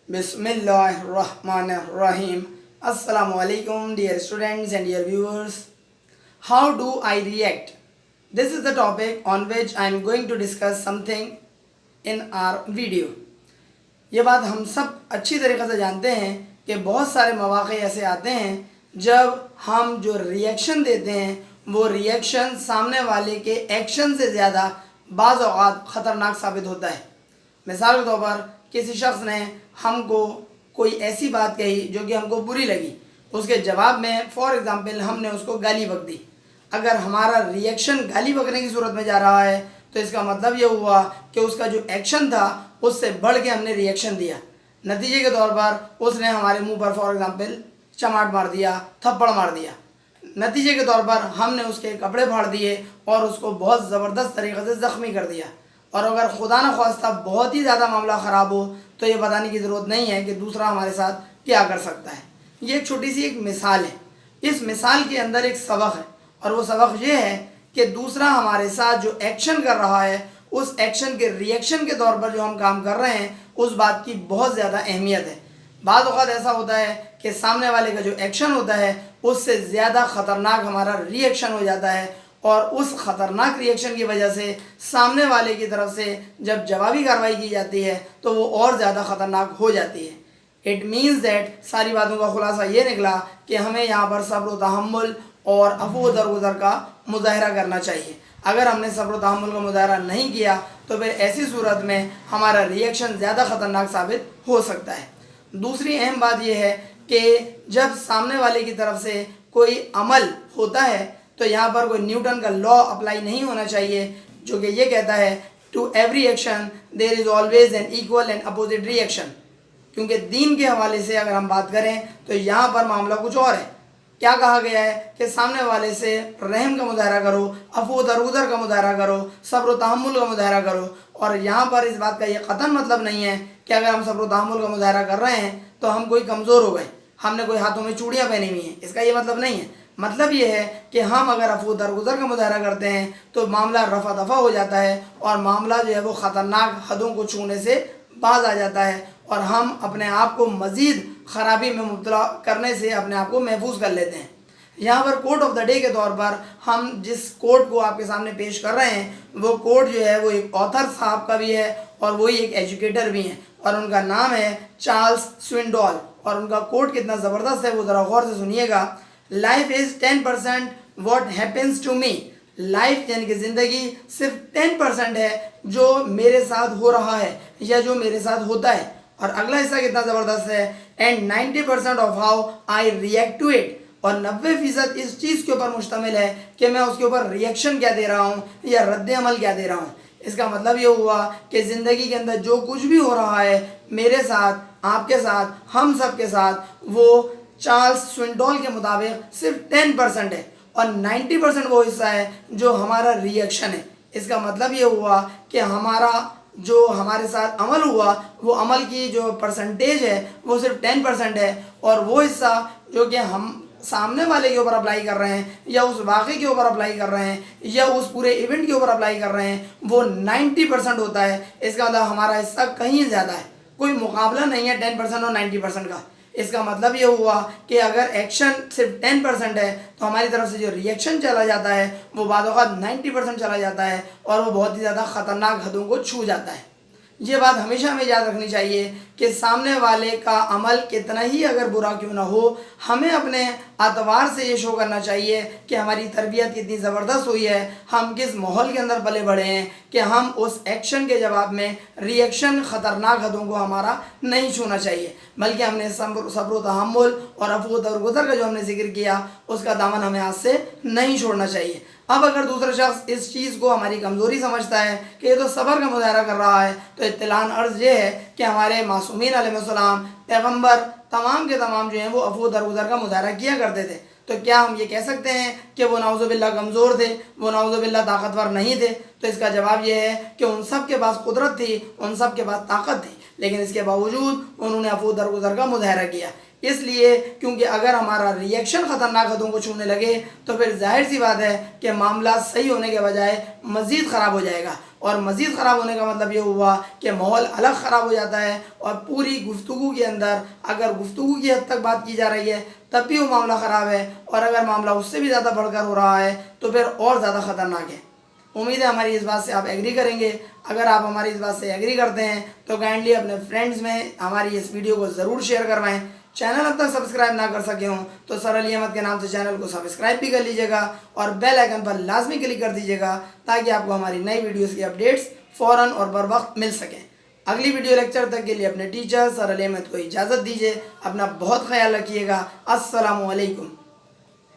Bismillahirrahmanirrahim. Assalamu alaikum, dear students and dear viewers. How do I react? This is the topic on which I am going to discuss something in our video. ये बात हम सब अच्छी तरीक़े से जानते हैं कि बहुत सारे मौक़े ऐसे आते हैं जब हम जो रिएक्शन देते हैं वो रिएक्शन सामने वाले के एक्शन से ज़्यादा बाज़ औक़ात ख़तरनाक साबित होता है। मिसाल के तौर पर किसी शख्स ने हमको कोई ऐसी बात कही जो कि हमको बुरी लगी, उसके जवाब में फॉर एग्ज़ाम्पल हमने उसको गाली बक दी। अगर हमारा रिएक्शन गाली बकने की सूरत में जा रहा है तो इसका मतलब ये हुआ कि उसका जो एक्शन था उससे बढ़ के हमने रिएक्शन दिया। नतीजे के तौर पर उसने हमारे मुंह पर फॉर एग्ज़ाम्पल चमाट मार दिया, थप्पड़ मार दिया। नतीजे के तौर पर हमने उसके कपड़े फाड़ दिए और उसको बहुत ज़बरदस्त तरीक़े से ज़ख्मी कर दिया। और अगर खुदा न ख्वास्ता बहुत ही ज़्यादा मामला ख़राब हो तो ये बताने की ज़रूरत नहीं है कि दूसरा हमारे साथ क्या कर सकता है। ये एक छोटी सी एक मिसाल है। इस मिसाल के अंदर एक सबक है और वो सबक ये है कि दूसरा हमारे साथ जो एक्शन कर रहा है उस एक्शन के रिएक्शन के तौर पर जो हम काम कर रहे हैं उस बात की बहुत ज़्यादा अहमियत है। बाज़ औक़ात ऐसा होता है कि सामने वाले का जो एक्शन होता है उससे ज़्यादा ख़तरनाक हमारा रिएक्शन हो जाता है और उस ख़तरनाक रिएक्शन की वजह से सामने वाले की तरफ से जब जवाबी कार्रवाई की जाती है तो वो और ज़्यादा ख़तरनाक हो जाती है। इट मीन्स दैट सारी बातों का ख़ुलासा ये निकला कि हमें यहाँ पर सब्र व तहम्मुल और अफ़ू दरगुज़र का मुज़ाहरा करना चाहिए। अगर हमने सब्र व तहम्मुल का मुज़ाहरा नहीं किया तो फिर ऐसी सूरत में हमारा रिएक्शन ज़्यादा ख़तरनाक साबित हो सकता है। दूसरी अहम बात यह है कि जब सामने वाले की तरफ से कोई अमल होता है तो यहाँ पर कोई न्यूटन का लॉ अप्लाई नहीं होना चाहिए जो कि ये कहता है to every action there is always an equal and opposite reaction. क्योंकि दीन के हवाले से अगर हम बात करें तो यहाँ पर मामला कुछ और है। क्या कहा गया है कि सामने वाले से रहम का मुज़ाहरा करो, अफ़ू दरगुज़र का मुज़ाहरा करो, सब्र व तहम्मुल का मुज़ाहरा करो। और यहाँ पर इस बात का ये क़तन मतलब नहीं है कि अगर हम सब्र व तहम्मुल का मुज़ाहरा कर रहे हैं तो हम कोई कमज़ोर हो गए, हमने कोई हाथों में चूड़ियाँ पहनी हुई हैं। इसका ये मतलब नहीं है। मतलब ये है कि हम अगर अफ़ू दरगुज़र का मुज़ाहरा करते हैं तो मामला रफ़ा दफ़ा हो जाता है और मामला जो है वो ख़तरनाक हदों को छूने से बाज आ जाता है और हम अपने आप को मज़ीद ख़राबी में मुब्तला करने से अपने आप को महफूज कर लेते हैं। यहाँ पर कोट ऑफ द डे के तौर पर हम जिस कोट को आपके सामने पेश कर रहे हैं वो कोट जो है वो एक ऑथर साहब का भी है और वही एक एजुकेटर भी हैं और उनका नाम है चार्ल्स स्विंडोल। और उनका कोट कितना ज़बरदस्त है वो ज़रा गौर से सुनिएगा। Life is 10% what happens to me. Life यानी कि ज़िंदगी सिर्फ 10% है जो मेरे साथ हो रहा है या जो मेरे साथ होता है। और अगला हिस्सा कितना ज़बरदस्त है, and 90% of how I react to it. और 90% इस चीज़ के ऊपर मुश्तमिल है कि मैं उसके ऊपर रिएक्शन क्या दे रहा हूँ या रद्द अमल क्या दे रहा हूँ। इसका मतलब ये हुआ कि ज़िंदगी के अंदर जो कुछ भी हो रहा है मेरे साथ, आपके साथ, हम सब के साथ, वो चार्ल्स स्विंडोल के मुताबिक सिर्फ 10% है और 90% वो हिस्सा है जो हमारा रिएक्शन है। इसका मतलब ये हुआ कि हमारा जो हमारे साथ अमल हुआ वो अमल की जो परसेंटेज है वो सिर्फ 10% है और वो हिस्सा जो कि हम सामने वाले के ऊपर अप्लाई कर रहे हैं या उस वाक़े के ऊपर अप्लाई कर रहे हैं या उस पूरे इवेंट के ऊपर अप्लाई कर रहे हैं वो 90% होता है। इसका मतलब हमारा हिस्सा कहीं ज़्यादा है, कोई मुकाबला नहीं है 10% और 90% का। इसका मतलब ये हुआ कि अगर एक्शन सिर्फ 10% है तो हमारी तरफ से जो रिएक्शन चला जाता है वो बाद औक़ात 90% चला जाता है और वो बहुत ही ज़्यादा ख़तरनाक हदों को छू जाता है। ये बात हमेशा हमें याद रखनी चाहिए कि सामने वाले का अमल कितना ही अगर बुरा क्यों ना हो हमें अपने अतवार से ये शो करना चाहिए कि हमारी तरबियत कितनी ज़बरदस्त हुई है, हम किस माहौल के अंदर पले बढ़े हैं कि हम उस एक्शन के जवाब में रिएक्शन ख़तरनाक हदों को हमारा नहीं छूना चाहिए, बल्कि हमने सब्र व तहम्मुल और अफ़ू दरगुज़र का जो हमने ज़िक्र किया उसका दामन हमें हाथ से नहीं छोड़ना चाहिए। अब अगर दूसरा शख्स इस चीज़ को हमारी कमज़ोरी समझता है कि ये तो सब्र का मुज़ाहरा कर रहा है तो इत्तिलान अर्ज़ ये है कि हमारे मासूमीन अलैहिस्सलाम पैगम्बर तमाम के तमाम जो हैं वो अफ़ू दरगुज़र का मुज़ाहरा किया करते थे। तो क्या हम ये कह सकते हैं कि वो नाउज़ुबिल्लाह कमज़ोर थे, वो नाउज़ुबिल्लाह ताकतवर नहीं थे? तो इसका जवाब ये है कि उन सब के पास कुदरत थी, उन सब के पास ताकत थी, लेकिन इसके बावजूद उन्होंने अफ़ू दरगुज़र का मुज़ाहरा किया। इसलिए क्योंकि अगर हमारा रिएक्शन ख़तरनाक हदों को छूने लगे तो फिर जाहिर सी बात है कि मामला सही होने के बजाय मज़ीद ख़राब हो जाएगा اور مزید خراب ہونے کا مطلب یہ ہوا کہ ماحول الگ خراب ہو جاتا ہے اور پوری گفتگو کے اندر اگر گفتگو کی حد تک بات کی جا رہی ہے تب بھی وہ معاملہ خراب ہے، اور اگر معاملہ اس سے بھی زیادہ بڑھ کر ہو رہا ہے تو پھر اور زیادہ خطرناک ہے۔ امید ہے ہماری اس بات سے آپ ایگری کریں گے۔ اگر آپ ہماری اس بات سے ایگری کرتے ہیں تو کائنڈلی اپنے فرینڈز میں ہماری اس ویڈیو کو ضرور شیئر کروائیں۔ چینل اب تک سبسکرائب نہ کر سکے ہوں تو سر علی احمد کے نام سے چینل کو سبسکرائب بھی کر لیجیے گا اور بیل آئیکن پر لازمی کلک کر دیجیے گا تاکہ آپ کو ہماری نئی ویڈیوز کی اپڈیٹس فوراً اور بر وقت مل سکیں۔ اگلی ویڈیو لیکچر تک کے لیے اپنے ٹیچر سر علی احمد کو اجازت دیجیے۔ اپنا بہت خیال رکھیے گا۔ السلام علیکم۔